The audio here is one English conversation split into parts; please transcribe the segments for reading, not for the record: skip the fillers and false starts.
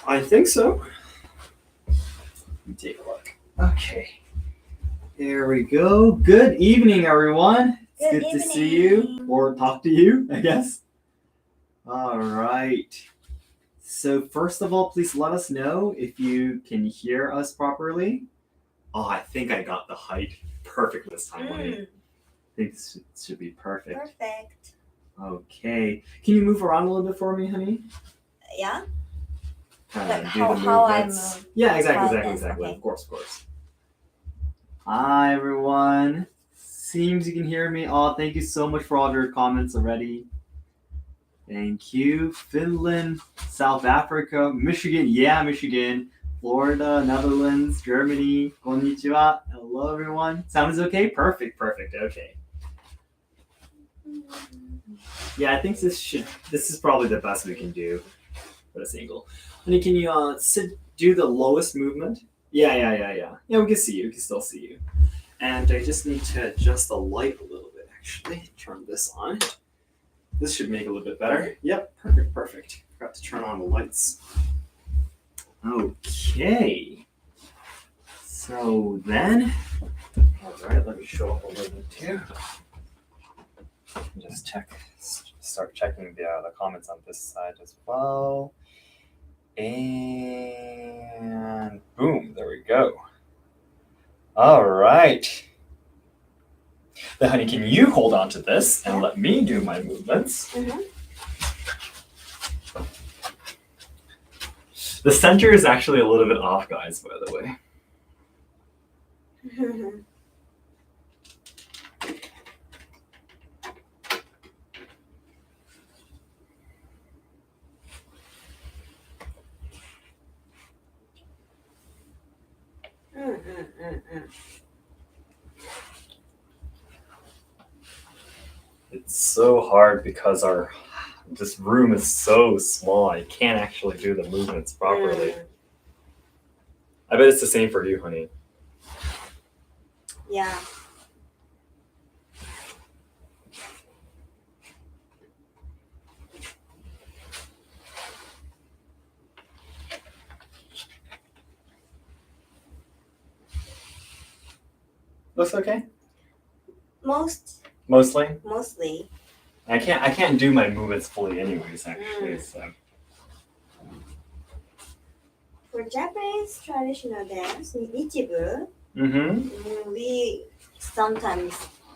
I think so. Let me take a look. Okay. There we go. Good evening, everyone. It's good to see you, or talk to you, I guess. All right. So first of all, please let us know if you can hear us properly. Oh, I think I got the height perfect this time, honey. I think this should be perfect. Perfect. Okay. Can you move around a little bit for me, honey? Yeah? Like how I move. Yeah, exactly. Okay. Of course. Hi, everyone. Seems you can hear me. Oh, thank you so much for all your comments already. Thank you. Finland, South Africa, Michigan. Yeah, Michigan. Florida, Netherlands, Germany. Konnichiwa. Hello, everyone. Sounds okay? Perfect. Okay. Yeah, I think this is probably the best we can do for a single. Honey, can you do the lowest movement? Yeah. Yeah, we can see you. We can still see you. And I just need to adjust the light a little bit, actually. Turn this on. This should make it a little bit better. Yep, perfect. Forgot to turn on the lights. Okay. So then, all right, let me show up a little bit too. Just start checking the comments on this side as well. And boom, there we go. All right. Then, honey, can you hold on to this and let me do my movements? Mm-hmm. The center is actually a little bit off, guys, by the way. It's so hard because this room is so small. I can't actually do the movements properly. I bet it's the same for you, honey. Yeah. Looks okay? Mostly. I can't do my movements fully anyways, actually. So. For Japanese traditional dance, Nichibu, we sometimes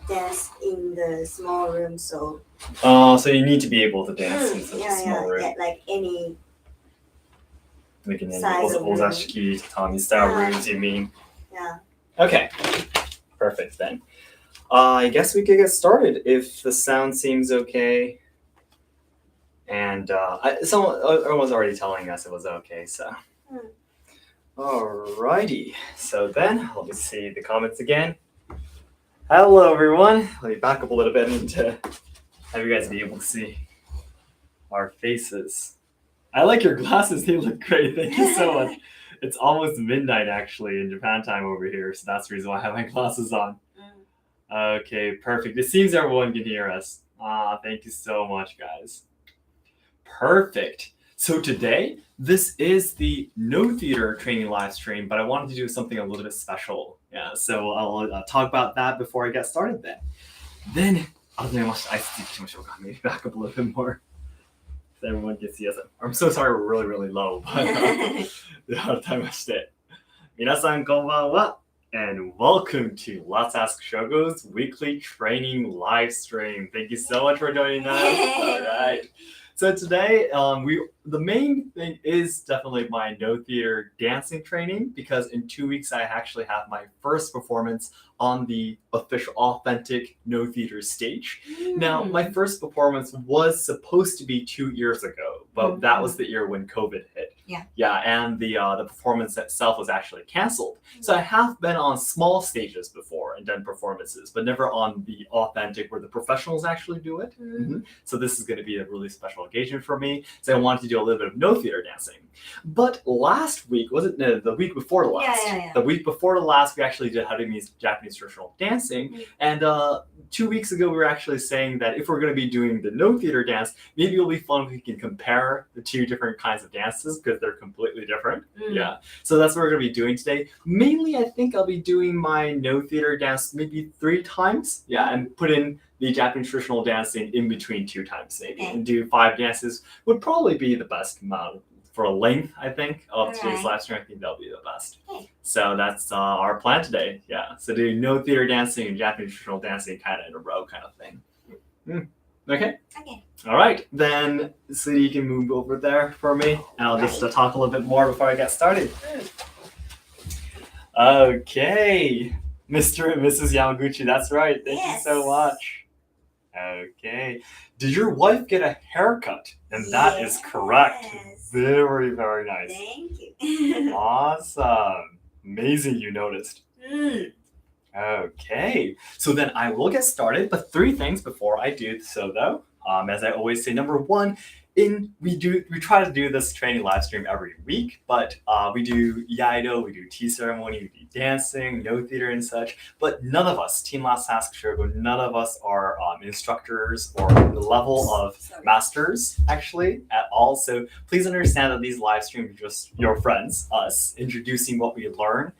dance in the small room, so. So you need to be able to dance in such a small room. Yeah, like any. Like in Ozashiki, tatami style rooms, you mean? Yeah. Okay. Perfect then. I guess we could get started if the sound seems okay. And everyone was already telling us it was okay, so. Alrighty. So then, let me see the comments again. Hello, everyone. Let me back up a little bit to have you guys be able to see our faces. I like your glasses. They look great. Thank you so much. It's almost midnight, actually, in Japan time over here, so that's the reason why I have my glasses on. Okay, perfect. It seems everyone can hear us. Thank you so much, guys. Perfect. So today, this is the Noh Theatre training live stream, but I wanted to do something a little bit special. Yeah, so I'll talk about that before I get started then. Maybe back up a little bit more so everyone can see us. I'm so sorry we're really, really low, but Minasan konbanwa. And welcome to Let's Ask Shogo's weekly training live stream. Thank you so much for joining us. All right. So today, the main thing is definitely my Noh Theatre dancing training, because in 2 weeks I actually have my first performance on the official authentic Noh Theatre stage. Now, my first performance was supposed to be 2 years ago, but that was the year when COVID hit. Yeah, and the performance itself was actually canceled. So I have been on small stages before and done performances, but never on the authentic where the professionals actually do it. So this is going to be a really special occasion for me. So I wanted to do a little bit of Noh Theatre dancing. But last week, was it the week before the last? Yeah. The week before the last, we actually did Harumi's Japanese traditional dancing. And 2 weeks ago, we were actually saying that if we're going to be doing the Noh Theatre dance, maybe it'll be fun if we can compare the two different kinds of dances because they're completely different. Yeah. So that's what we're going to be doing today. Mainly, I think I'll be doing my Noh Theatre dance maybe 3 times. Yeah, and put in the Japanese traditional dancing in between 2 times maybe. And do 5 dances would probably be the best amount for length, I think, of today's live stream. I think that'll be the best. So that's our plan today. Yeah. So do Noh Theatre dancing and Japanese traditional dancing kind of in a row kind of thing. Okay? Okay. All right. Then, so you can move over there for me. And I'll just talk a little bit more before I get started. Okay. Mr. and Mrs. Yamaguchi, that's right. Thank you so much. Okay. Did your wife get a haircut? And that is correct. Very, very nice. Thank you. Awesome. Amazing you noticed. Okay. So then I will get started, but 3 things before I do so though. As I always say, number 1, we try to do this training live stream every week, but we do iaido, we do tea ceremony, we do dancing, Noh Theatre and such, but none of us, Team Last Task Shogo, none of us are instructors or the level of masters actually at all. So please understand that these live streams are just your friends, us, introducing what we learn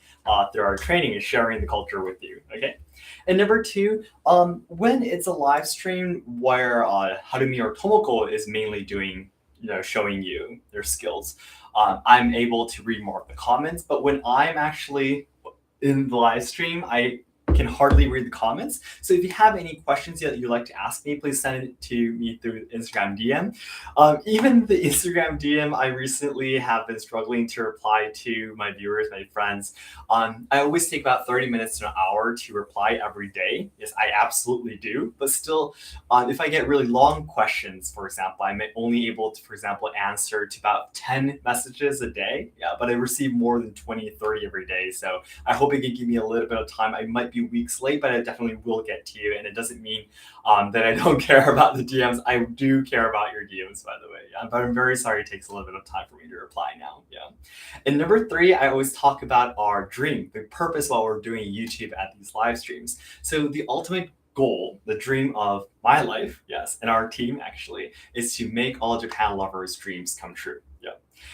through our training and sharing the culture with you, okay? And number 2, when it's a live stream where Harumi or Tomoko is mainly doing, showing you their skills, I'm able to read more of the comments. But when I'm actually in the live stream, I can hardly read the comments. So if you have any questions that you'd like to ask me, please send it to me through Instagram DM. Even the Instagram DM, I recently have been struggling to reply to my viewers, my friends. I always take about 30 minutes to an hour to reply every day. Yes, I absolutely do. But still, if I get really long questions, for example, I'm only able to, for example, answer to about 10 messages a day. Yeah, but I receive more than 20, 30 every day. So I hope it can give me a little bit of time. I might be weeks late, but I definitely will get to you. And it doesn't mean that I don't care about the DMs. I do care about your DMs, by the way. Yeah, but I'm very sorry it takes a little bit of time for me to reply now. Yeah. And number 3, I always talk about our dream, the purpose while we're doing YouTube at these live streams. So the ultimate goal, the dream of my life, yes, and our team actually, is to make all Japan lovers' dreams come true. Yeah.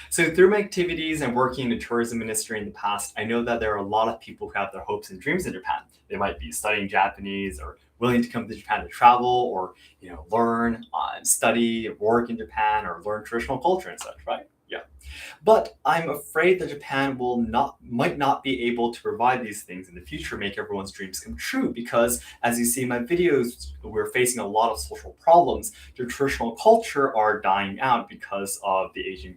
So through my activities and working in the tourism industry in the past, I know that there are a lot of people who have their hopes and dreams in Japan. They might be studying Japanese or willing to come to Japan to travel or, learn, study, work in Japan or learn traditional culture and such, right? Yeah. But I'm afraid that Japan might not be able to provide these things in the future, make everyone's dreams come true, because as you see in my videos, we're facing a lot of social problems. The traditional culture are dying out because of the aging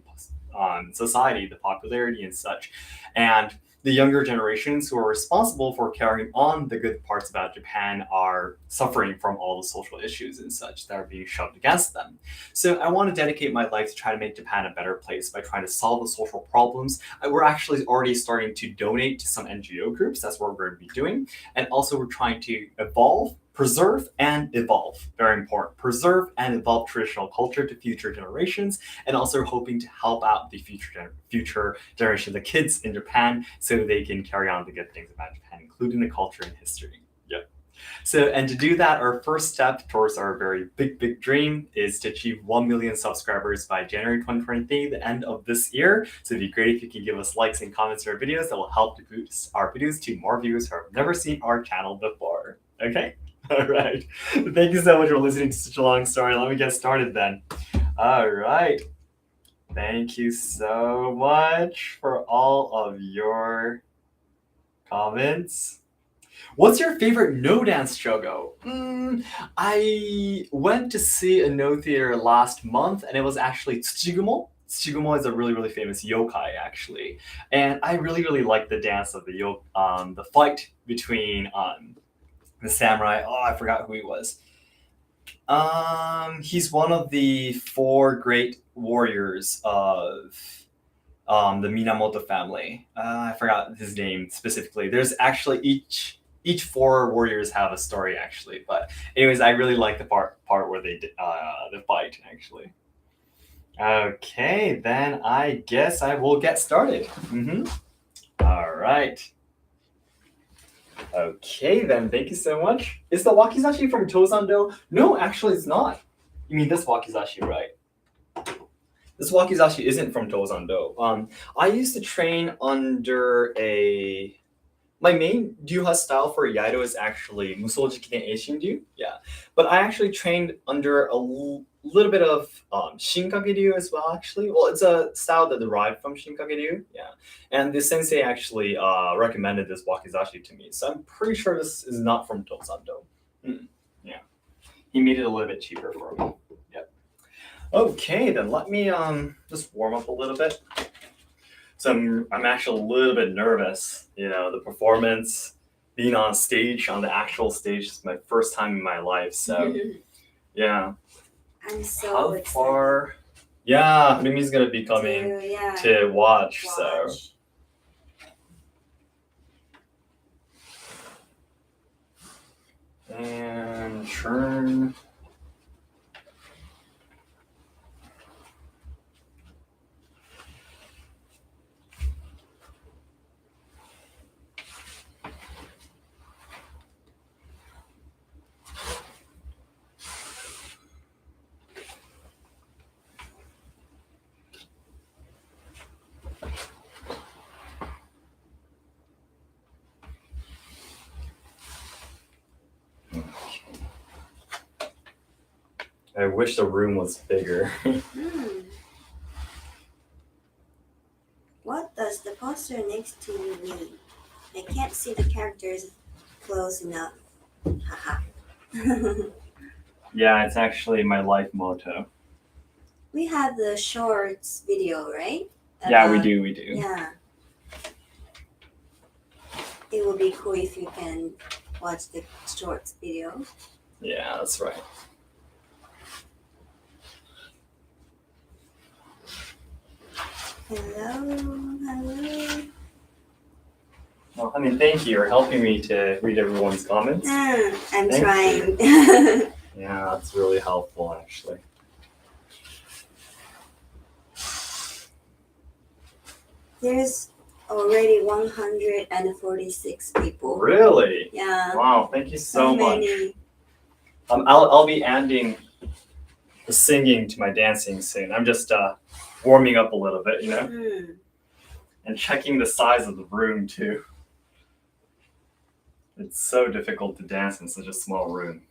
society, the popularity and such. And the younger generations who are responsible for carrying on the good parts about Japan are suffering from all the social issues and such that are being shoved against them. So I want to dedicate my life to try to make Japan a better place by trying to solve the social problems. We're actually already starting to donate to some NGO groups. That's what we're going to be doing. And also we're trying to preserve and evolve. Very important. Preserve and evolve traditional culture to future generations, and also hoping to help out the future generation, the kids in Japan, so they can carry on the good things about Japan, including the culture and history. Yep. So, and to do that, our first step towards our very big dream is to achieve 1 million subscribers by January 2023, the end of this year. So it'd be great if you can give us likes and comments to our videos. That will help to boost our videos to more viewers who have never seen our channel before. Okay? All right. Thank you so much for listening to such a long story. Let me get started then. All right. Thank you so much for all of your comments. What's your favorite Noh dance, Shogo? I went to see a Noh Theatre last month, and it was actually Tsuchigumo. Tsuchigumo is a really famous yokai, actually. And I really like the dance of the fight between the samurai. Oh, I forgot who he was. He's one of the 4 great warriors of the Minamoto family. I forgot his name specifically. There's actually each 4 warriors have a story actually. But anyways, I really like the part where they did the fight actually. Okay, then I guess I will get started. All right. Okay, then thank you so much. Is the wakizashi from Tozando? No, actually it's not. You mean this wakizashi, right? This wakizashi isn't from Tozando. I used to train under my main ryuha style for iaido is actually Musojiki den Eishin-ryu. Yeah. But I actually trained under a little bit of Shinkage-ryu as well, actually. Well, it's a style that derived from Shinkage-ryu. Yeah. And the sensei actually recommended this wakizashi to me. So I'm pretty sure this is not from Tozando. Yeah. He made it a little bit cheaper for me. Yep. Okay, then let me just warm up a little bit. So I'm actually a little bit nervous. You know, the performance, being on stage, on the actual stage, is my first time in my life. So, yeah. I'm so excited. Yeah, Mimi's gonna be coming to watch. So. And turn. I wish the room was bigger. What does the poster next to you mean? I can't see the characters close enough. Haha. Yeah, it's actually my life motto. We have the shorts video, right? Yeah, we do. Yeah. It would be cool if you can watch the shorts video. Yeah, that's right. Hello. Well, I mean, thank you for helping me to read everyone's comments. I'm trying. Yeah, that's really helpful, actually. There's already 146 people. Really? Yeah. Wow, thank you so much. Many. I'll be adding the singing to my dancing soon. I'm just warming up a little bit, you know? And checking the size of the room, too. It's so difficult to dance in such a small room.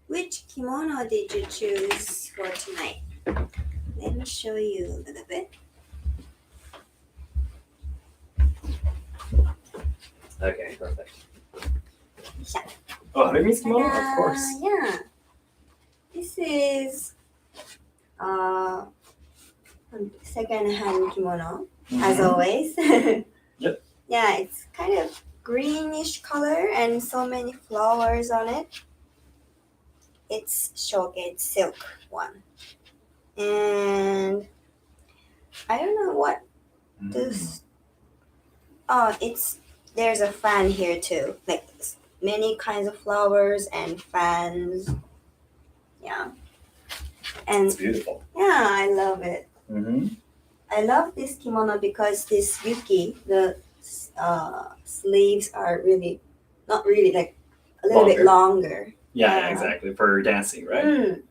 Which kimono did you choose for tonight? Let me show you a little bit. Okay, perfect. Oh, Harumi's kimono? Of course. Yeah. This is second-hand kimono, as always. Yep. Yeah, it's kind of greenish color and so many flowers on it. It's Shogo, it's silk one. And I don't know what this. Oh, there's a fan here too, like many kinds of flowers and fans. Yeah. And it's beautiful. Yeah, I love it. I love this kimono because this Yuki, the sleeves are really, not really, like a little bit longer. Yeah, exactly, for dancing, right?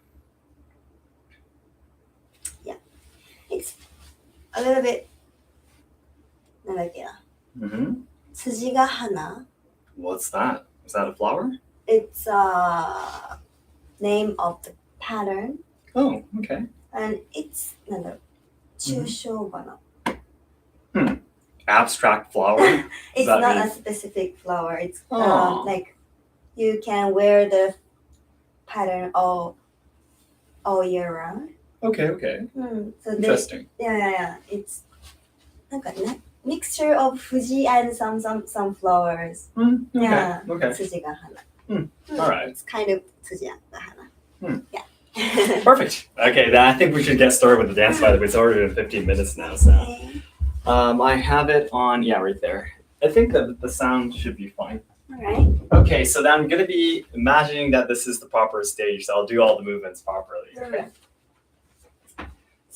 Yeah. It's a little bit, tsujigahana. What's that? Is that a flower? It's name of the pattern. Oh, okay. And it's chushobana. Abstract flower? It's not a specific flower. It's like you can wear the pattern all year round. Okay. So interesting. Yeah. It's like a mixture of Fuji and some flowers. Okay. Tsujigahana. All right. It's kind of tsujigahana. Yeah. Perfect. Okay, then I think we should get started with the dance. By the way, it's already been 15 minutes now. So, I have it on. Yeah, right there. I think that the sound should be fine. All right. Okay, so then I'm gonna be imagining that this is the proper stage, so I'll do all the movements properly. Okay.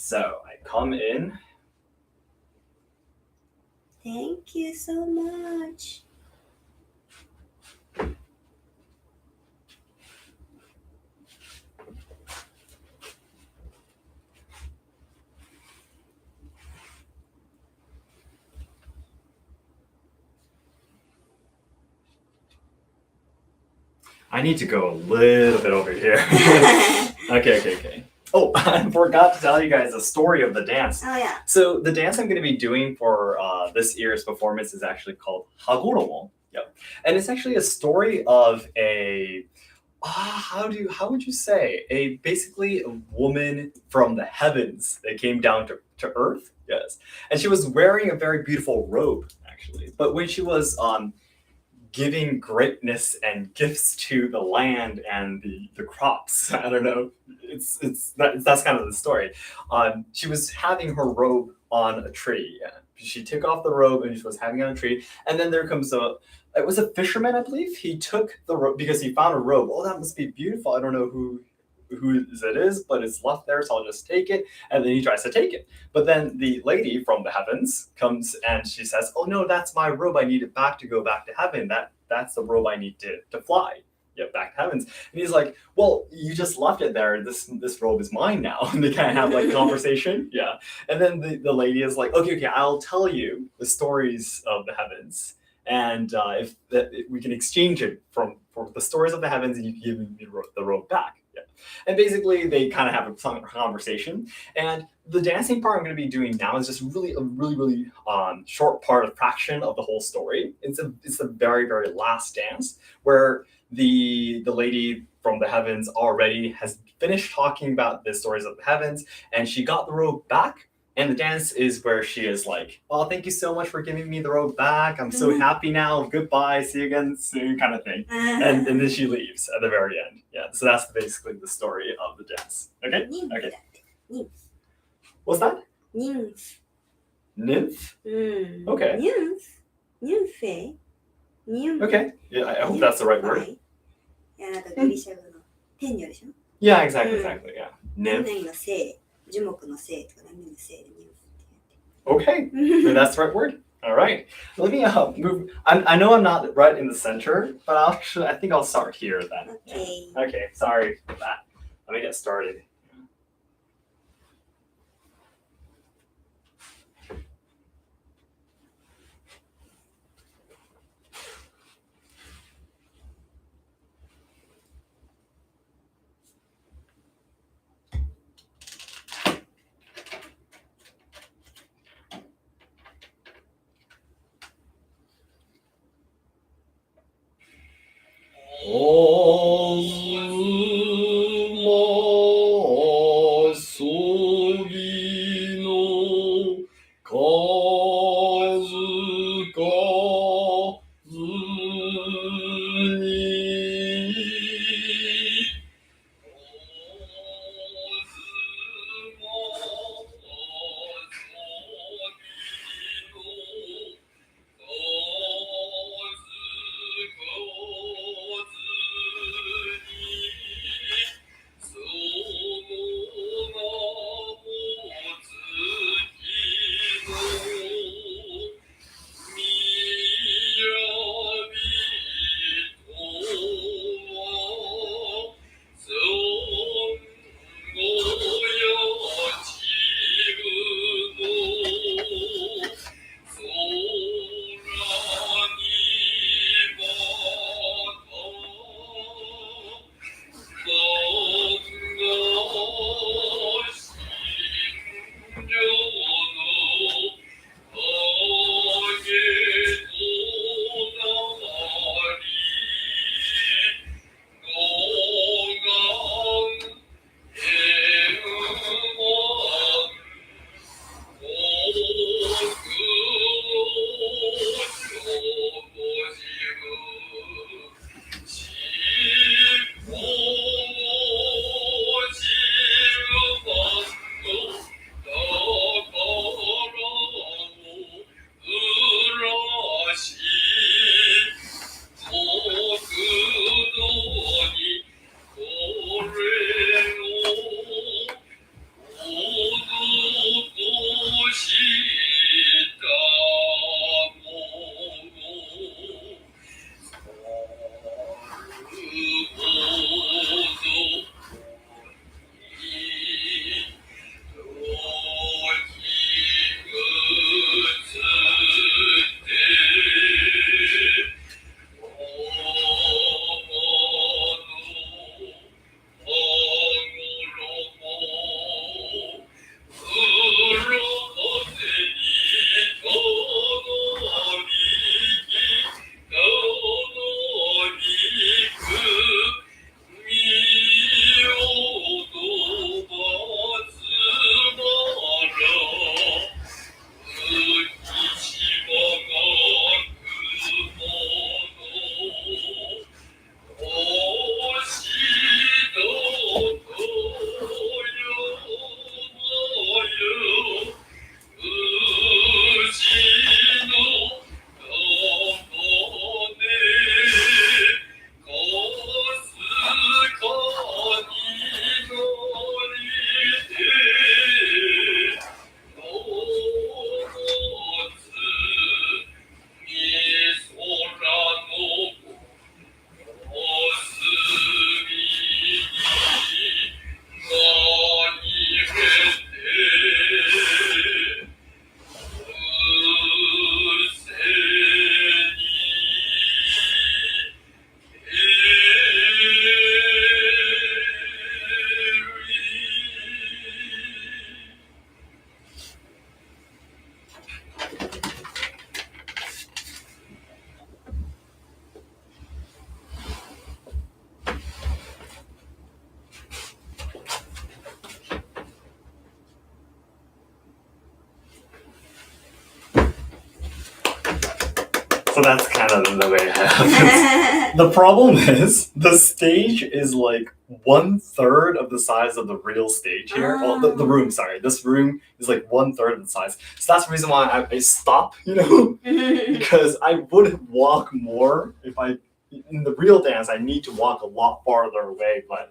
So I come in. Thank you so much. I need to go a little bit over here. Okay. Oh, I forgot to tell you guys the story of the dance. Oh yeah. So the dance I'm going to be doing for this year's performance is actually called Hagoromo. Yep. And it's actually a story of a how would you say basically a woman from the heavens that came down to earth. Yes. And she was wearing a very beautiful robe actually. But when she was giving greatness and gifts to the land and the crops. I don't know. That's kind of the story. She was having her robe on a tree. Yeah. She took off the robe and she was having it on a tree. And then there comes it was a fisherman, I believe. He took the robe because he found a robe. Oh, that must be beautiful. I don't know who it is, but it's left there, so I'll just take it. And then he tries to take it. But then the lady from the heavens comes and she says, oh no, that's my robe. I need it back to go back to heaven. That's the robe I need to fly. Yeah, back to heavens. And he's like, well, you just left it there. This robe is mine now. And they kind of have like conversation. Yeah. And then the lady is like, okay, I'll tell you the stories of the heavens. And if we can exchange it for the stories of the heavens, and you can give me the robe back. Yeah. And basically, they kind of have a conversation. And the dancing part I'm going to be doing now is just really a really short part, a fraction of the whole story. It's the very last dance where the lady from the heavens already has finished talking about the stories of the heavens, and she got the robe back. And the dance is where she is like, oh, thank you so much for giving me the robe back. I'm so happy now. Goodbye. See you again soon kind of thing. And then she leaves at the very end. Yeah. So that's basically the story of the dance. Okay? Okay. What's that? Nymph. Nymph? Okay. Nymph. Okay. Yeah, I hope that's the right word. Yeah, exactly. Yeah. Nymph. Okay, that's the right word. All right, let me move. I know I'm not right in the center, but I think I'll start here then. Okay. Yeah. Okay, sorry for that. Let me get started. So that's kind of the way it happens. The problem is the stage is like 1/3 of the size of the real stage here. Oh, the room, sorry. This room is like 1/3 of the size. So that's the reason why I stop, because I would walk more if in the real dance, I need to walk a lot farther away, but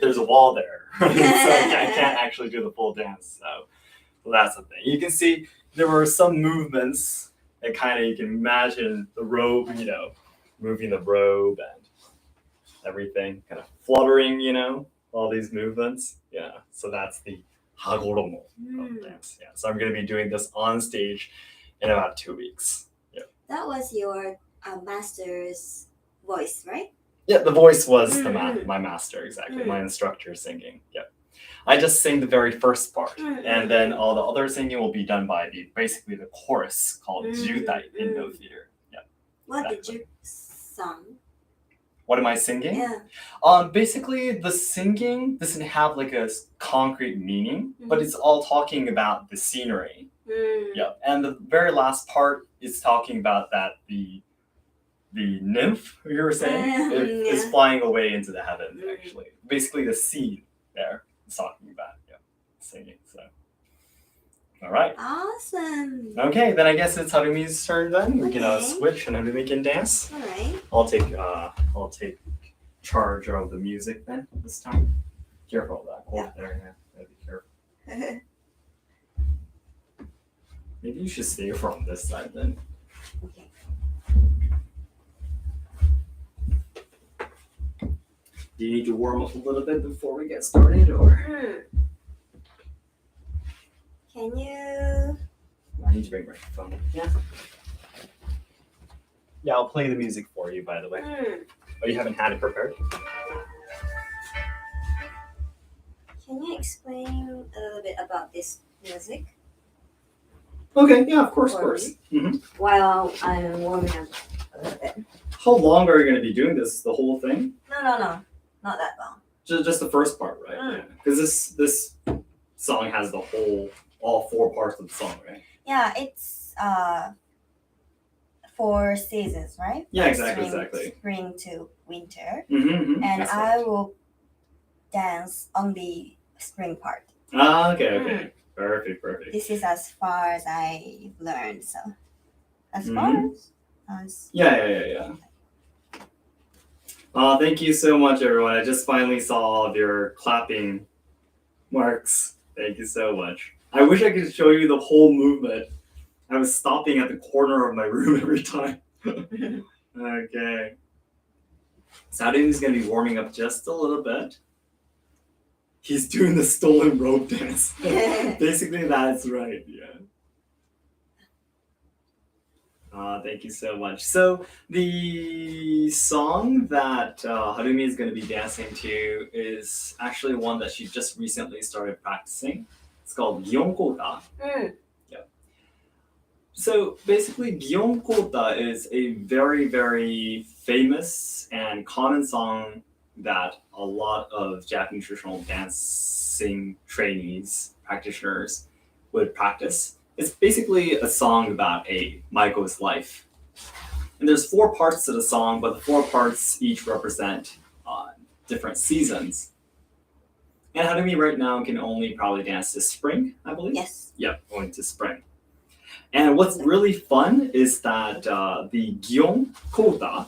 there's a wall there. So I can't actually do the full dance. So that's the thing. You can see there were some movements and kind of you can imagine the robe, moving the robe and everything, kind of fluttering, all these movements. Yeah, so that's the hagoromo of dance. Yeah, so I'm going to be doing this on stage in about 2 weeks. Yeah. That was your master's voice, right? Yeah, the voice was my master, exactly. My instructor singing. Yeah. I just sing the very first part, and then all the other singing will be done by basically the chorus called Jutai in Noh Theatre. Yeah. What did you sing? What am I singing? Yeah. Basically, the singing doesn't have like a concrete meaning, but it's all talking about the scenery. Yeah, and the very last part is talking about that the nymph you were saying is flying away into the heavens. Actually, basically the scene there. Talking about singing. So all right, awesome. Okay, then I guess it's Harumi's turn. Then we can switch and Harumi can dance. All right, I'll take charge of the music then this time. Careful of that cord there. Gotta be careful. Maybe you should stay from this side then. Okay. Do you need to warm up a little bit before we get started, or? Can you? I need to bring my phone. Yeah. Yeah, I'll play the music for you, by the way. Oh, you haven't had it prepared? Can you explain a little bit about this music? Okay, yeah, of course. While I'm warming up a little bit. How long are you going to be doing this? The whole thing? No. Not that long. Just the first part, right? Yeah. Because this song has all 4 parts of the song, right? Yeah, it's 4 seasons, right? Yeah, exactly. Spring to winter. And I will dance on the spring part. Ah, okay. Perfect. This is as far as I've learned, so as far as Yeah. Thank you so much, everyone. I just finally saw all of your clapping marks. Thank you so much. I wish I could show you the whole movement. I was stopping at the corner of my room every time. Okay. Sarumi's going to be warming up just a little bit. He's doing the stolen rope dance. Basically, that's right, yeah. Thank you so much. So the song that Harumi is going to be dancing to is actually one that she just recently started practicing. It's called Gion-kota. Yeah. So basically, Gion-kota is a very, very famous and common song that a lot of Japanese traditional dancing trainees, practitioners would practice. It's basically a song about a Maiko's life. And there's 4 parts to the song, but the 4 parts each represent different seasons. And Harumi right now can only probably dance to spring, I believe? Yes. Yep, only to spring. And what's really fun is that the Gion Kota,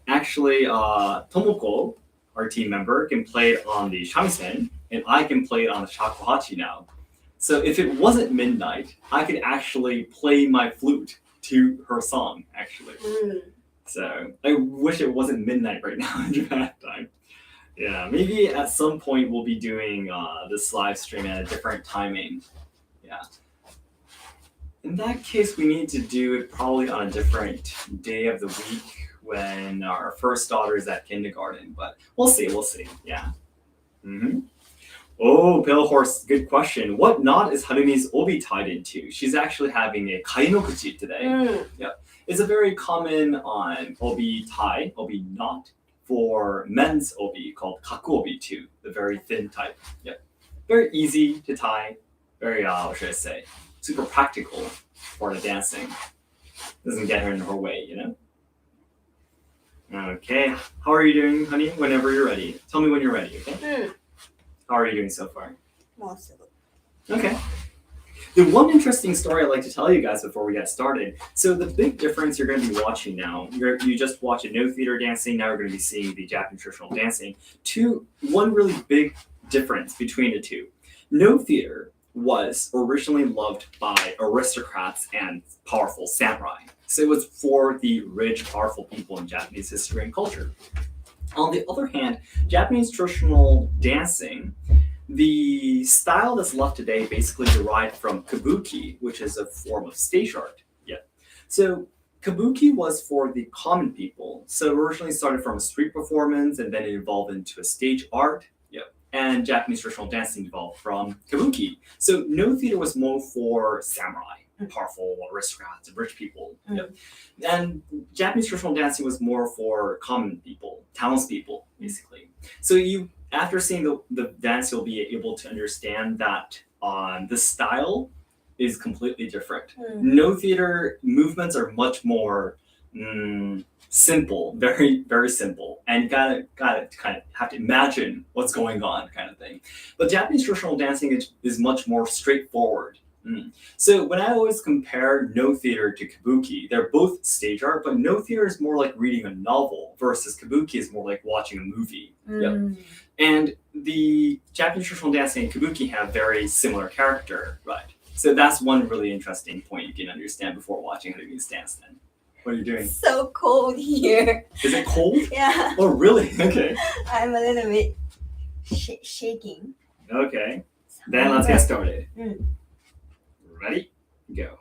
actually Tomoko, our team member, can play it on the shamisen, and I can play it on the shakuhachi now. So if it wasn't midnight, I could actually play my flute to her song, actually. So I wish it wasn't midnight right now in Japan time. Yeah, maybe at some point we'll be doing this live stream at a different timing. Yeah. In that case, we need to do it probably on a different day of the week when our first daughter is at kindergarten, but we'll see, yeah. Oh, Pale Horse, good question. What knot is Harumi's obi tied into? She's actually having a kainokuchi today. It's a very common obi tie, obi knot, for men's obi called kaku obi too, the very thin type. Very easy to tie, very, what should I say, super practical for the dancing. Doesn't get her in her way, you know? Okay, how are you doing, honey? Whenever you're ready. Tell me when you're ready, okay? How are you doing so far? Okay. The one interesting story I'd like to tell you guys before we get started. So the big difference you're going to be watching now, you just watch a Noh Theatre dancing, now you're going to be seeing the Japanese traditional dancing. One really big difference between the two. Noh Theatre was originally loved by aristocrats and powerful samurai. So it was for the rich, powerful people in Japanese history and culture. On the other hand, Japanese traditional dancing, the style that's left today basically derived from kabuki, which is a form of stage art. So kabuki was for the common people. So it originally started from a street performance and then it evolved into a stage art. And Japanese traditional dancing evolved from kabuki. So Noh Theatre was more for samurai, powerful aristocrats and rich people. And Japanese traditional dancing was more for common people, townspeople, basically. So after seeing the dance, you'll be able to understand that the style is completely different. Noh Theatre movements are much more simple, very, very simple, and you gotta kind of have to imagine what's going on, kind of thing. But Japanese traditional dancing is much more straightforward. So when I always compare Noh Theatre to kabuki, they're both stage art, but Noh Theatre is more like reading a novel versus kabuki is more like watching a movie. And the Japanese traditional dancing and kabuki have very similar character, right? So that's one really interesting point you can understand before watching Harumi's dance then. What are you doing? So cold here. Is it cold? Yeah. Oh, really? Okay. I'm a little bit shaking. Okay. Then let's get started. Ready? Go.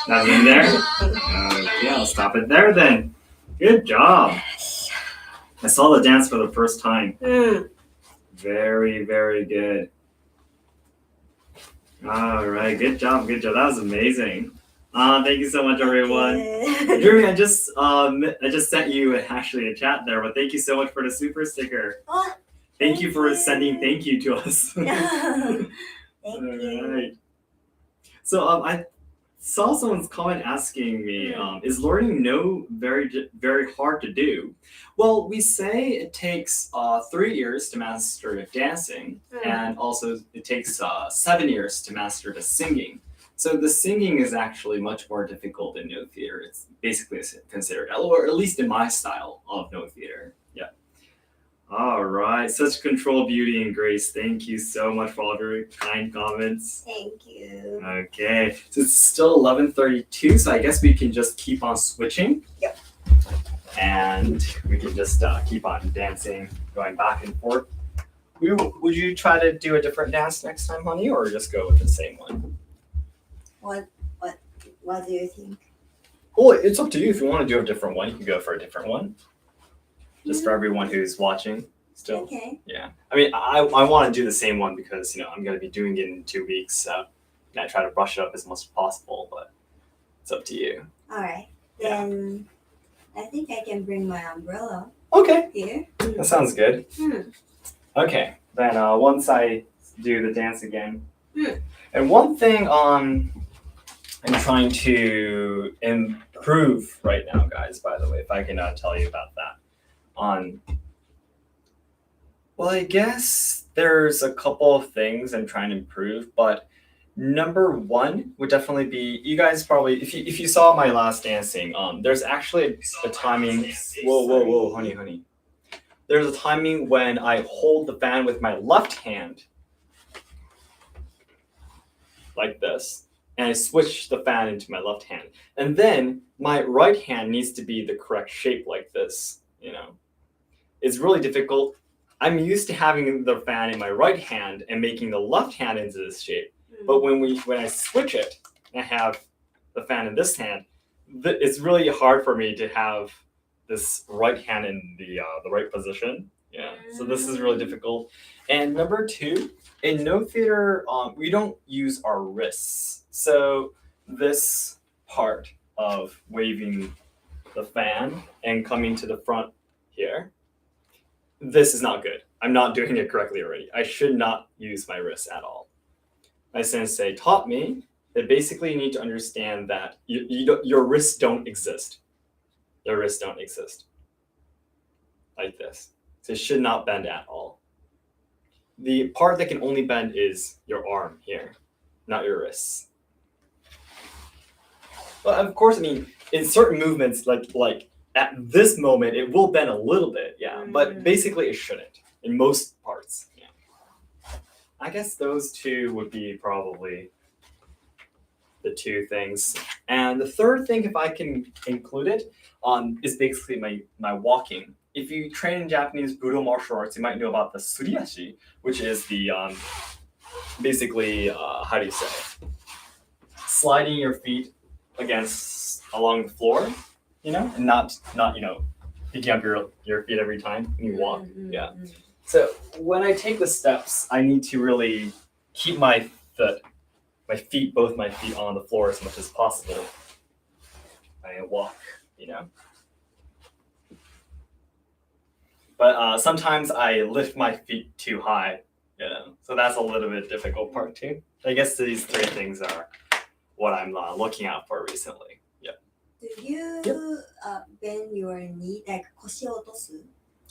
Nothing in there? Okay, I'll stop it there then. Good job. I saw the dance for the first time. Very, very good. All right, good job, good job. That was amazing. Thank you so much, everyone. Jeremy, I just sent you actually a chat there, but thank you so much for the super sticker. Oh, Thank you for sending thank you to us. thank All you. right. So I saw someone's comment asking me, is learning no very hard to do? Well, we say it takes 3 years to master dancing, and also it takes 7 years to master the singing. So the singing is actually much more difficult in Noh Theatre. It's basically considered, or at least in my style of Noh Theatre. Yeah. All right. Such control, beauty, and grace. Thank you so much for all your kind comments. Thank you. Okay. So it's still 11:32, so I guess we can just keep on switching. Yep. And we can just keep on dancing, going back and forth. Would you try to do a different dance next time, honey, or just go with the same one? What do you think? Well, it's up to you. If you want to do a different one, you can go for a different one. Just for everyone who's watching still. Okay. Yeah. I mean, I want to do the same one because, I'm going to be doing it in 2 weeks. So I try to brush it up as much as possible, but it's up to you. All right. Then I think I can bring my umbrella Okay. here. That sounds good. Okay. Then once I do the dance again. And one thing I'm trying to improve right now, guys, by the way, if I can tell you about that. Well, I guess there's a couple of things I'm trying to improve, but number one would definitely be, you guys probably, if you saw my last dancing, there's actually a timing. Whoa, honey. There's a timing when I hold the fan with my left hand, like this, and I switch the fan into my left hand, and then my right hand needs to be the correct shape, like this. It's really difficult. I'm used to having the fan in my right hand and making the left hand into this shape. But when I switch it and I have the fan in this hand, it's really hard for me to have this right hand in the right position. Yeah. So this is really difficult. And number two, in Noh Theatre, we don't use our wrists. So this part of waving the fan and coming to the front here, this is not good. I'm not doing it correctly already. I should not use my wrists at all. My sensei taught me that basically you need to understand that your wrists don't exist. Your wrists don't exist. Like this. So it should not bend at all. The part that can only bend is your arm here, not your wrists. But of course, in certain movements, like at this moment, it will bend a little bit, yeah. But basically, it shouldn't in most parts. Yeah. I guess those two would be probably the two things. And the third thing, if I can include it, is basically my walking. If you train in Japanese Budo martial arts, you might know about the suriashi, which is the basically how do you say it? Sliding your feet along the floor, and not picking up your feet every time when you walk. Yeah. So when I take the steps, I need to really keep both my feet on the floor as much as possible. I walk, But sometimes I lift my feet too high, So that's a little bit difficult part too. I guess these three things are what I'm looking out for recently. Yep. Do you bend your knee, like koshi otosu?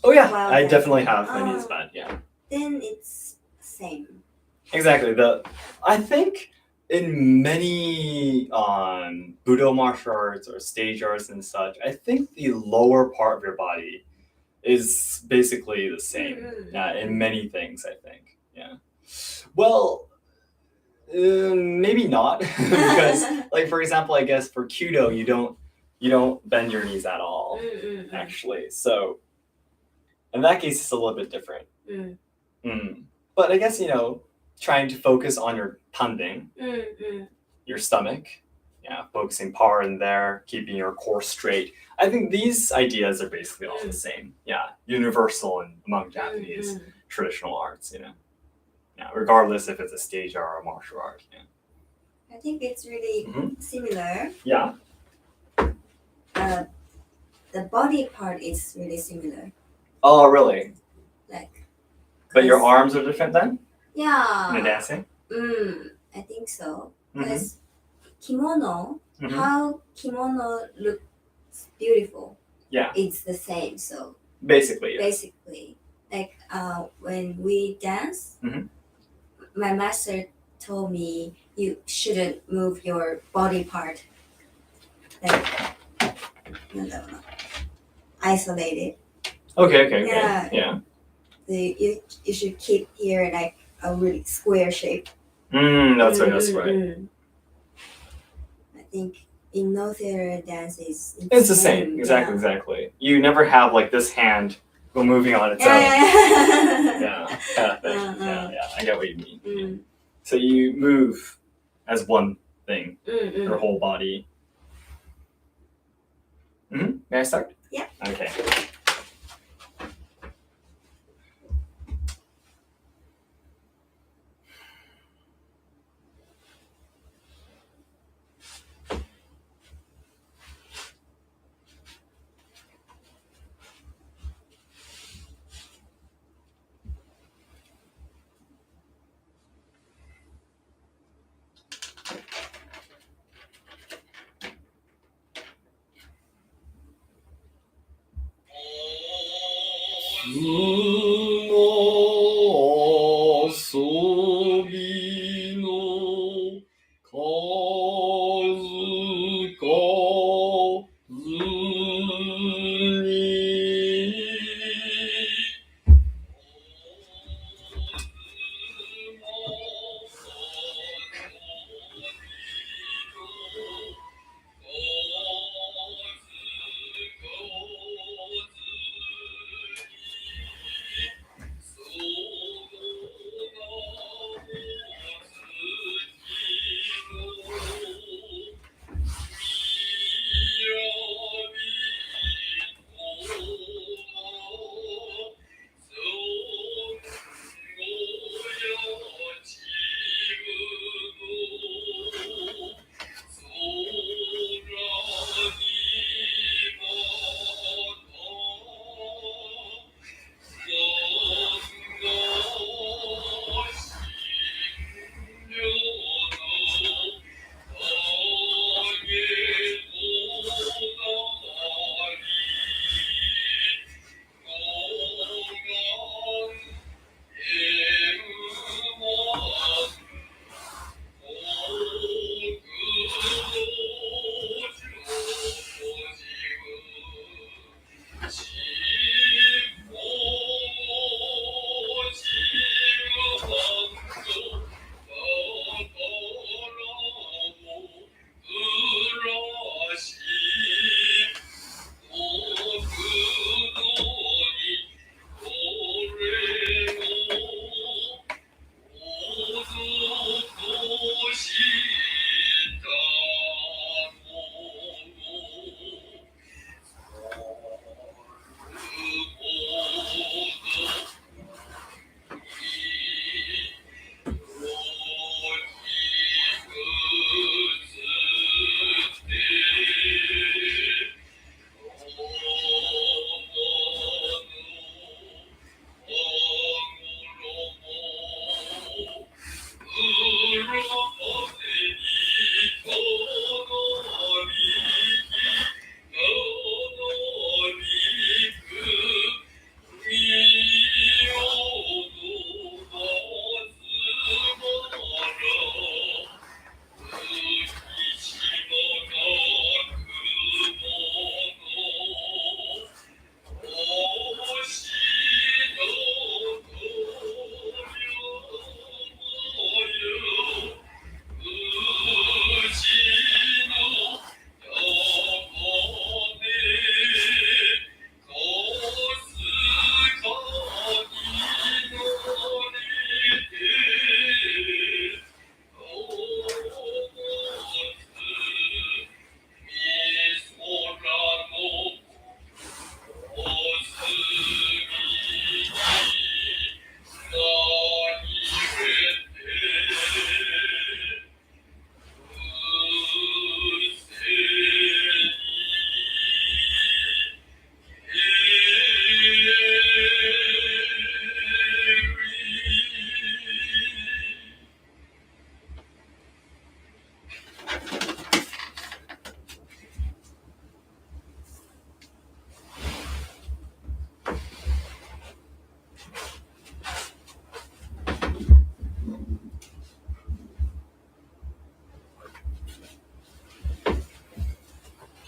Oh yeah, Wow, I that's- definitely have my knees bent. Yeah. Then it's same. Exactly. I think in many Budo martial arts or stage arts and such, I think the lower part of your body is basically the same. Yeah, in many things, I think. Yeah. Well, maybe not, because like for example, I guess for Kyoto, you don't bend your knees at all, actually. So in that case, it's a little bit different. But I guess trying to focus on your tanding, your stomach, focusing power in there, keeping your core straight. I think these ideas are basically all the same. Yeah, universal and among Japanese traditional arts, Yeah, regardless if it's a stage art or martial art. I think it's really similar. Yeah. The body part is really similar. Oh, really? Like. But your arms are different then? Yeah. In the dancing? I think so. Because kimono, how kimono looks beautiful. Yeah. It's the same. So basically, yes. Basically, like when we dance, my master told me you shouldn't move your body part. Like, no. Isolated. Okay. Yeah. You should keep here like a really square shape. That's right. I think in Noh Theatre dance it's the same. Exactly. You never have like this hand go moving on its own. Yeah. Kind of thing. Yeah. I get what you mean. So you move as one thing, your whole body. May I start? Yeah. Okay.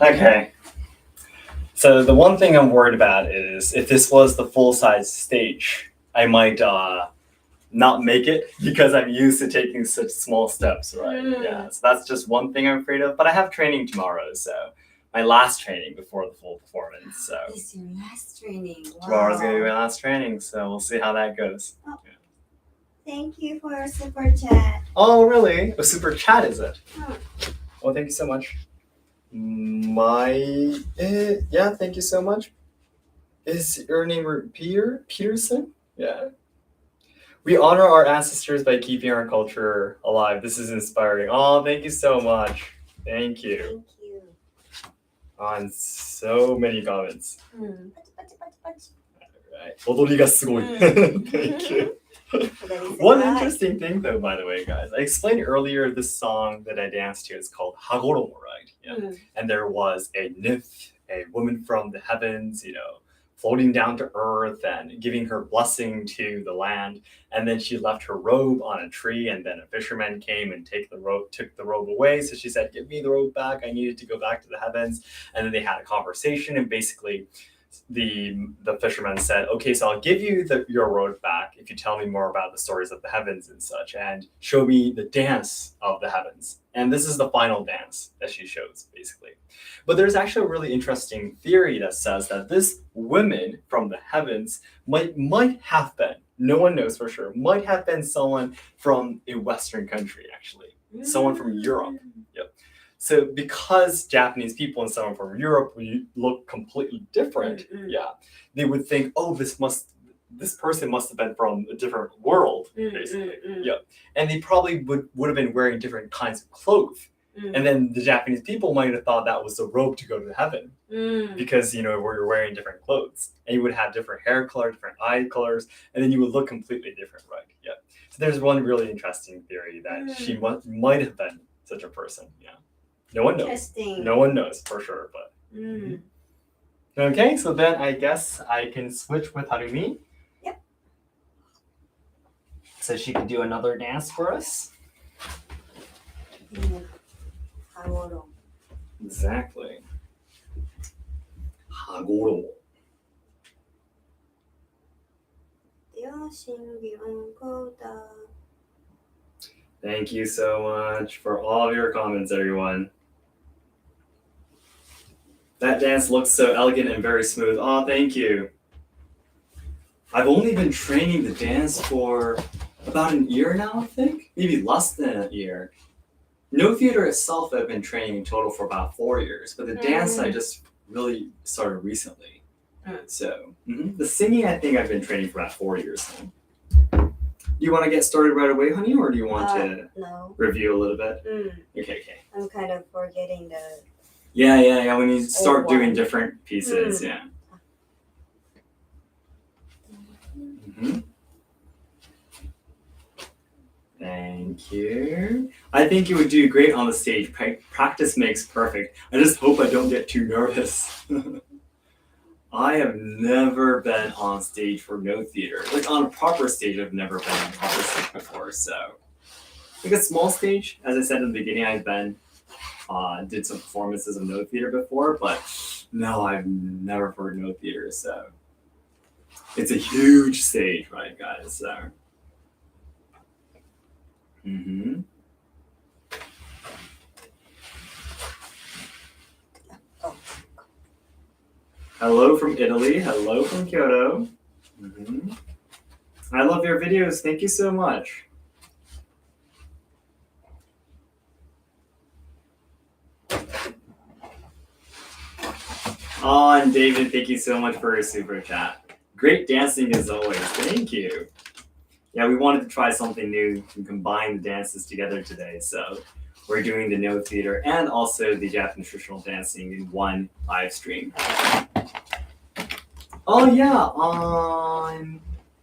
Okay. So the one thing I'm worried about is if this was the full-size stage, I might not make it because I'm used to taking such small steps, right? Yeah. So that's just one thing I'm afraid of. But I have training tomorrow, so my last training before the full performance. So This is your last training. Wow. tomorrow's gonna be my last training, so we'll see how that goes. Oh. Yeah. Thank you for your super chat. Oh, really? A super chat, is it? Oh. Well, thank you so much. Yeah, thank you so much. Is your name Peterson? Yeah. We honor our ancestors by keeping our culture alive. This is inspiring. Oh, thank you so much. Thank you. Thank you. On so many comments. パチパチパチ。 Alright. 踊りがすごい. Thank you. One interesting thing, though, by the way, guys, I explained earlier this song that I danced to is called Hagoromo, right? Yeah. And there was a nymph, a woman from the heavens, floating down to earth and giving her blessing to the land. And then she left her robe on a tree, and then a fisherman came and took the robe away. So she said, "Give me the robe back. I needed to go back to the heavens." And then they had a conversation, and basically the fisherman said, "Okay, so I'll give you your robe back if you tell me more about the stories of the heavens and such, and show me the dance of the heavens." And this is the final dance that she shows, basically. But there's actually a really interesting theory that says that this woman from the heavens might have been, no one knows for sure, might have been someone from a Western country, actually. Someone from Europe. Yep. So because Japanese people and someone from Europe look completely different, they would think, oh, this person must have been from a different world, basically. Yep. And they probably would have been wearing different kinds of clothes. And then the Japanese people might have thought that was the robe to go to heaven because, we're wearing different clothes, and you would have different hair color, different eye colors, and then you would look completely different, right? Yeah. So there's one really interesting theory that she might have been such a person. Yeah. No one knows. No one knows for sure, but. Okay, so then I guess I can switch with Harumi. Yep. So she can do another dance for us. Hagoromo. Exactly. Hagoromo. Thank you so much for all of your comments, everyone. That dance looks so elegant and very smooth. Oh, thank you. I've only been training the dance for about a year now, I think. Maybe less than a year. Noh Theatre itself I've been training in total for about 4 years, but the dance I just really started recently. So the singing I think I've been training for about 4 years now. Do you want to get started right away, honey, or do you want to review a little bit? Okay. I'm kind of forgetting the... Yeah. When you start doing different pieces, yeah. Thank you. I think you would do great on the stage. Practice makes perfect. I just hope I don't get too nervous. I have never been on stage for Noh Theatre. Like on a proper stage, I've never been on a proper stage before. So, like a small stage, as I said in the beginning, I've been did some performances of Noh Theatre before, but no, I've never heard Noh Theatre. So, it's a huge stage, right, guys? So. Hello from Italy. Hello from Kyoto. I love your videos. Thank you so much. Oh, and David, thank you so much for your super chat. Great dancing as always. Thank you. Yeah, we wanted to try something new and combine the dances together today. So we're doing the Noh Theatre and also the Japanese traditional dancing in one live stream. Oh yeah, on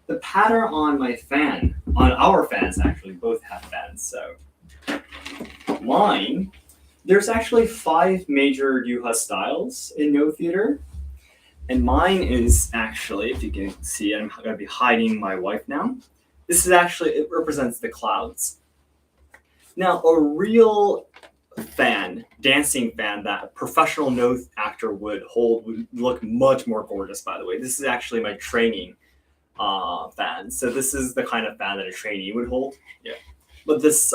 the pattern on my fan, on our fans actually, both have fans. So mine, there's actually 5 major Yuha styles in Noh Theatre. And mine is actually, if you can see, I'm going to be hiding my wife now. This is actually, it represents the clouds. Now, a real fan, dancing fan that a professional Noh actor would hold would look much more gorgeous, by the way. This is actually my training fan. So this is the kind of fan that a trainee would hold. Yeah. But this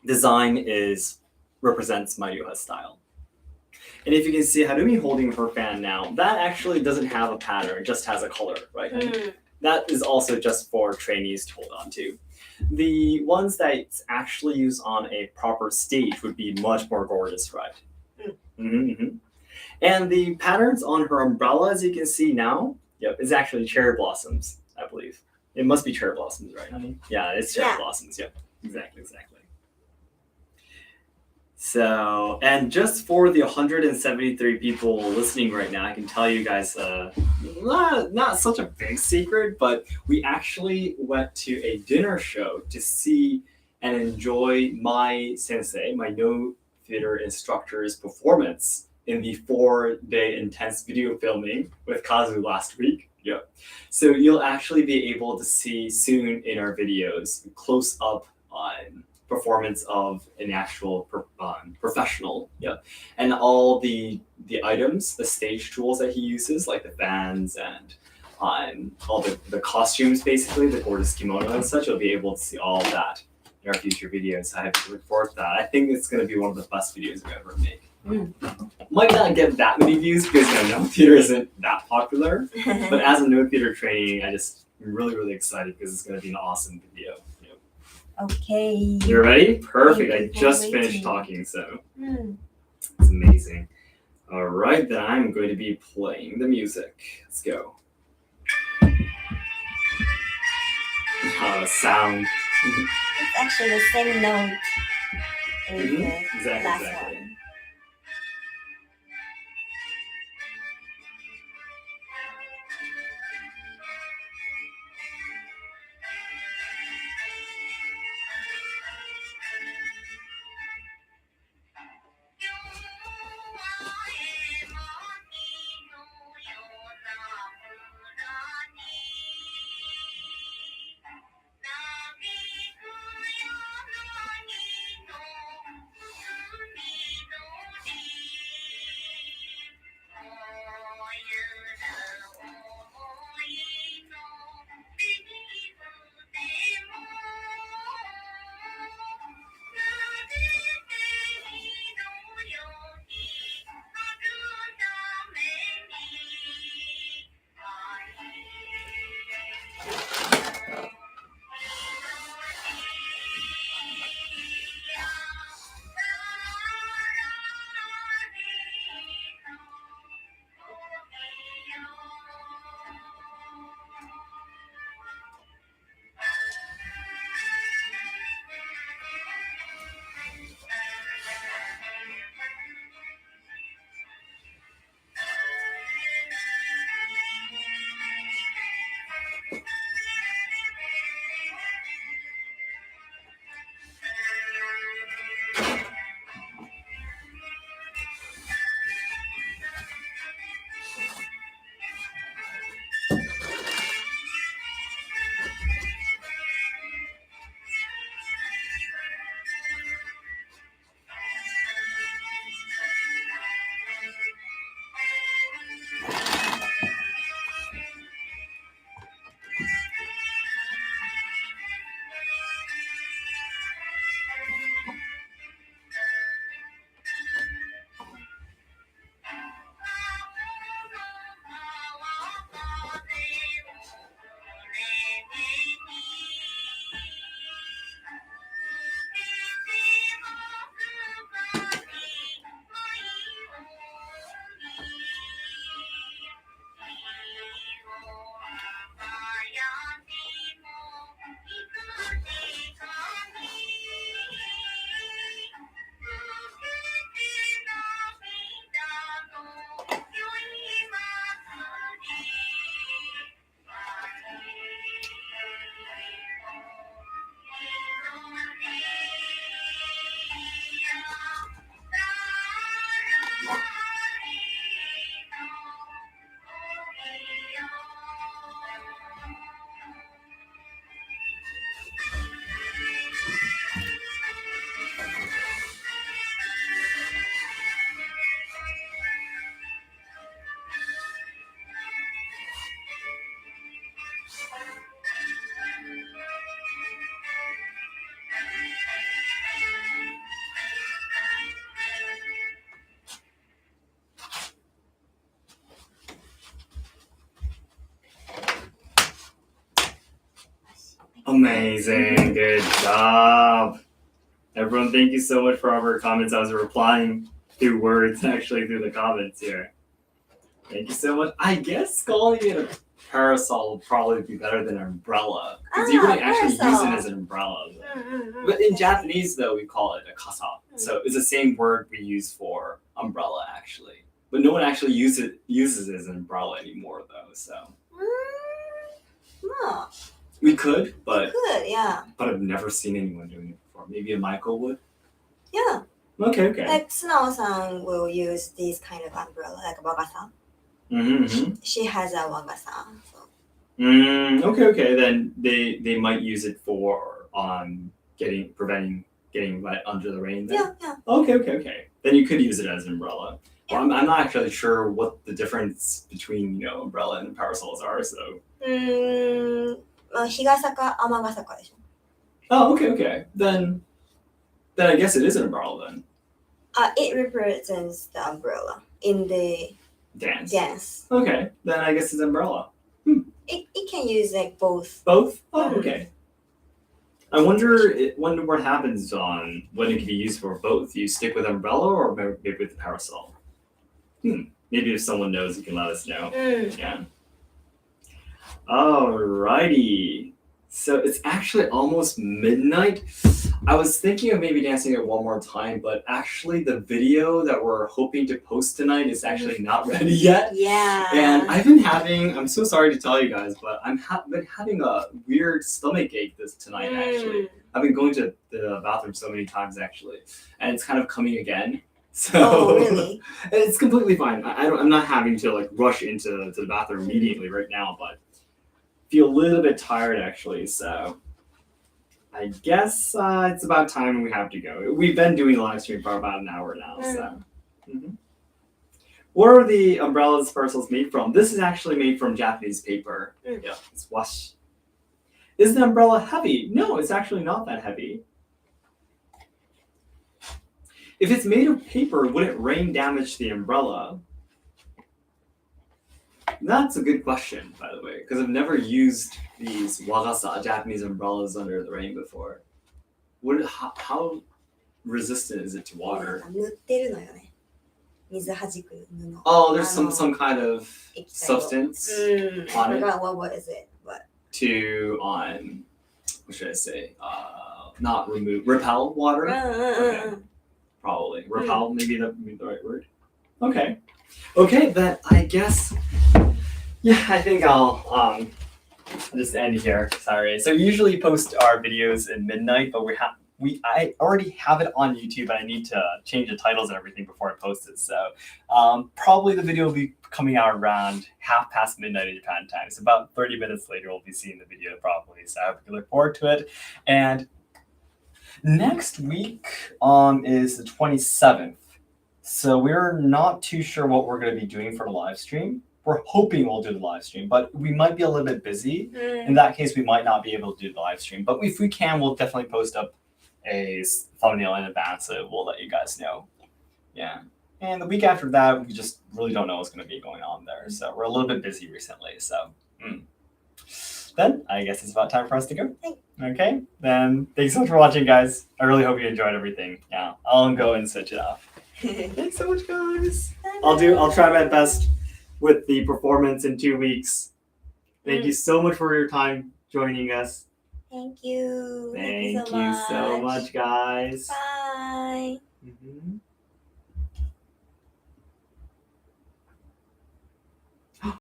design represents Mayuha's style. And if you can see Harumi holding her fan now, that actually doesn't have a pattern, it just has a color, right? That is also just for trainees to hold on to. The ones that actually used on a proper stage would be much more gorgeous, right? And the patterns on her umbrella, as you can see now, is actually cherry blossoms, I believe. It must be cherry blossoms, right, honey? Yeah, it's cherry blossoms. Yep, exactly. So, and just for the 173 people listening right now, I can tell you guys, not such a big secret, but we actually went to a dinner show to see and enjoy my sensei, my Noh Theatre instructor's performance in the 4-day intense video filming with Kazu last week. Yep. So you'll actually be able to see soon in our videos close up on performance of an actual professional, and all the items, the stage tools that he uses, like the fans and all the costumes, basically the gorgeous kimono and such. You'll be able to see all of that in our future videos. I have to look forward to that. I think it's going to be one of the best videos we ever make. Might not get that many views because Noh Theatre isn't that popular, but as a Noh Theatre trainee, I'm really excited because it's going to be an awesome video. Okay. You're ready? Perfect. I just finished talking, so it's amazing. All right, then I'm going to be playing the music. Let's go. Sound. It's actually the same note. Exactly. Amazing. Good job. Everyone, thank you so much for all of our comments. I was replying through words, actually, through the comments here. Thank you so much. I guess calling it a parasol would probably be better than an umbrella. Because you wouldn't actually use it as an umbrella. But in Japanese, though, we call it a kasa. So it's the same word we use for umbrella, actually. But no one actually uses it as an umbrella anymore, though. So No. we could, but Good, yeah. but I've never seen anyone doing it before. Maybe a Michael would. Yeah. Okay. Like Tsunao-san will use this kind of umbrella, like wagasa. Mm-hmm. She has a wagasa. So. Okay. Then they might use it for preventing getting wet under the rain. Then? Yeah. Okay. Then you could use it as an umbrella. Yeah. Well, I'm not actually sure what the difference between umbrella and parasols are. So. 日傘か雨傘かでしょ。 Oh, okay. Then I guess it is an umbrella then. It represents the umbrella in the dance. Okay, then I guess it's umbrella. It can use like both. Both? Oh, okay. I wonder what happens on when it can be used for both. Do you stick with umbrella or maybe with the parasol? Maybe if someone knows, you can let us know. Yeah. Alrighty. So it's actually almost midnight. I was thinking of maybe dancing it one more time, but actually the video that we're hoping to post tonight is actually not ready yet. Yeah. And I'm so sorry to tell you guys, but I've been having a weird stomach ache tonight, actually. I've been going to the bathroom so many times, actually. And it's kind of coming again. So Oh, really? It's completely fine. I'm not having to rush into the bathroom immediately right now, but feel a little bit tired, actually. So I guess it's about time we have to go. We've been doing a live stream for about an hour now. So, What are the umbrellas parcels made from? This is actually made from Japanese paper. Yeah, it's washi. Is the umbrella heavy? No, it's actually not that heavy. If it's made of paper, would it rain damage the umbrella? That's a good question, by the way, because I've never used these wagasa, Japanese umbrellas under the rain before. How resistant is it to water? 塗ってるのよね。水弾く布。 Oh, there's some kind of substance I on it forgot what is it, but to what should I say? Not repel water. Okay. Probably repel, maybe that would be the right word. Okay, then I guess. Yeah, I think I'll just end here. Sorry. So we usually post our videos at midnight, but I already have it on YouTube, and I need to change the titles and everything before I post it. So probably the video will be coming out around midnight in Japan time. So about 30 minutes later, we'll be seeing the video probably. So I hope you look forward to it. And next week is the 27th. So we're not too sure what we're going to be doing for the live stream. We're hoping we'll do the live stream, but we might be a little bit busy. In that case, we might not be able to do the live stream. But if we can, we'll definitely post up a thumbnail in advance, so we'll let you guys know. Yeah. And the week after that, we just really don't know what's going to be going on there. So we're a little bit busy recently. So then I guess it's about time for us to go. Okay. Then thanks so much for watching, guys. I really hope you enjoyed everything. Yeah. I'll go and switch it off. Thanks so much, guys. I'll try my best with the performance in 2 weeks. Thank you so much for your time joining us. Thank you. Thank you so much, guys. Bye.